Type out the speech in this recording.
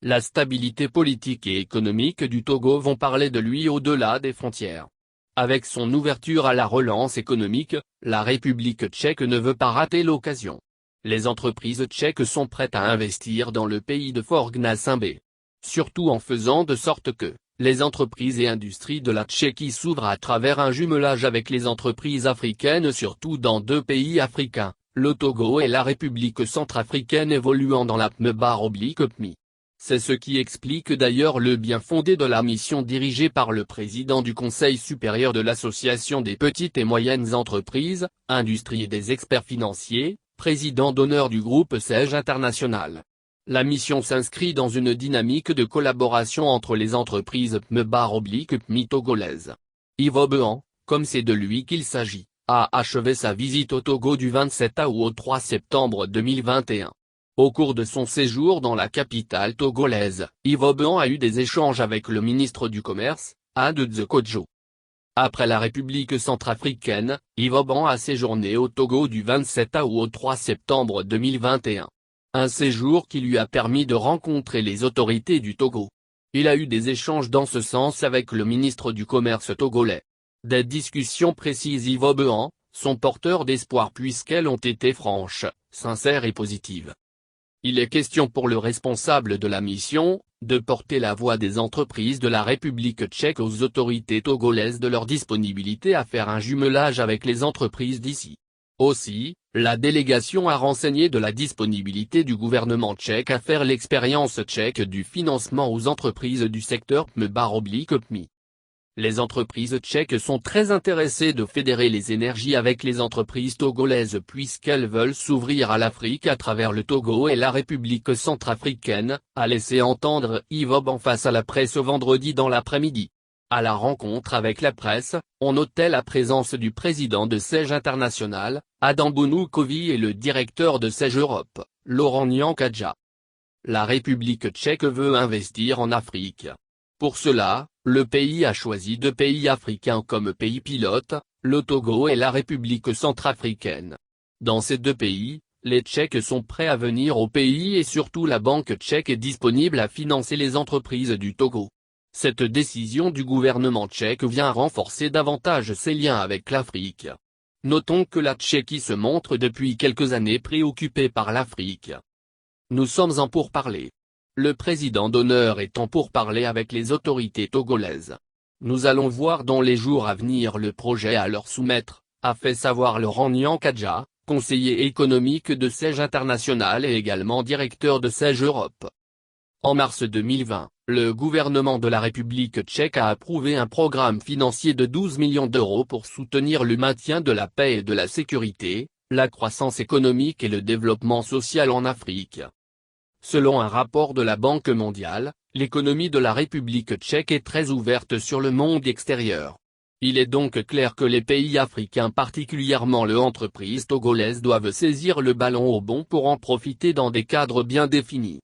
La stabilité politique et économique du Togo vont parler de lui au-delà des frontières. Avec son ouverture à la relance économique, la République tchèque ne veut pas rater l'occasion. Les entreprises tchèques sont prêtes à investir dans le pays de Fort Gnassingbé. Surtout en faisant de sorte que les entreprises et industries de la Tchéquie s'ouvrent à travers un jumelage avec les entreprises africaines, surtout dans deux pays africains, le Togo et la République centrafricaine évoluant dans la PME/PMI. C'est ce qui explique d'ailleurs le bien fondé de la mission dirigée par le président du Conseil supérieur de l'Association des petites et moyennes entreprises, industries et des experts financiers, président d'honneur du groupe SEG International. La mission s'inscrit dans une dynamique de collaboration entre les entreprises PME/PMI togolaises. Yves Behan, comme c'est de lui qu'il s'agit, a achevé sa visite au Togo du 27 août au 3 septembre 2021. Au cours de son séjour dans la capitale togolaise, Yves Behan a eu des échanges avec le ministre du Commerce, Ade Kodjo. Après la République centrafricaine, Yves Behan a séjourné au Togo du 27 août au 3 septembre 2021. Un séjour qui lui a permis de rencontrer les autorités du Togo. Il a eu des échanges dans ce sens avec le ministre du Commerce togolais. Des discussions précises Yves Behan, sont porteurs d'espoir puisqu'elles ont été franches, sincères et positives. Il est question pour le responsable de la mission, de porter la voix des entreprises de la République tchèque aux autorités togolaises de leur disponibilité à faire un jumelage avec les entreprises d'ici. Aussi, la délégation a renseigné de la disponibilité du gouvernement tchèque à faire l'expérience tchèque du financement aux entreprises du secteur PME/PMI. Les entreprises tchèques sont très intéressées de fédérer les énergies avec les entreprises togolaises puisqu'elles veulent s'ouvrir à l'Afrique à travers le Togo et la République centrafricaine, a laissé entendre Yves Behan face à la presse vendredi dans l'après-midi. À la rencontre avec la presse, on notait la présence du président de SEG International, Adam Bounoukovi et le directeur de SEG Europe, Laurent Nyankadja. La République tchèque veut investir en Afrique. Pour cela, le pays a choisi deux pays africains comme pays pilotes, le Togo et la République centrafricaine. Dans ces deux pays, les Tchèques sont prêts à venir au pays et surtout la banque tchèque est disponible à financer les entreprises du Togo. Cette décision du gouvernement tchèque vient renforcer davantage ses liens avec l'Afrique. Notons que la Tchéquie se montre depuis quelques années préoccupée par l'Afrique. Nous sommes en pourparlers. Le président d'honneur est en pourparlers avec les autorités togolaises. Nous allons voir dans les jours à venir le projet à leur soumettre, a fait savoir Laurent Nyankadja, conseiller économique de SEG International et également directeur de SEG Europe. En mars 2020, le gouvernement de la République tchèque a approuvé un programme financier de 12 millions d'euros pour soutenir le maintien de la paix et de la sécurité, la croissance économique et le développement social en Afrique. Selon un rapport de la Banque mondiale, l'économie de la République tchèque est très ouverte sur le monde extérieur. Il est donc clair que les pays africains, particulièrement les entreprises togolaises, doivent saisir le ballon au bond pour en profiter dans des cadres bien définis.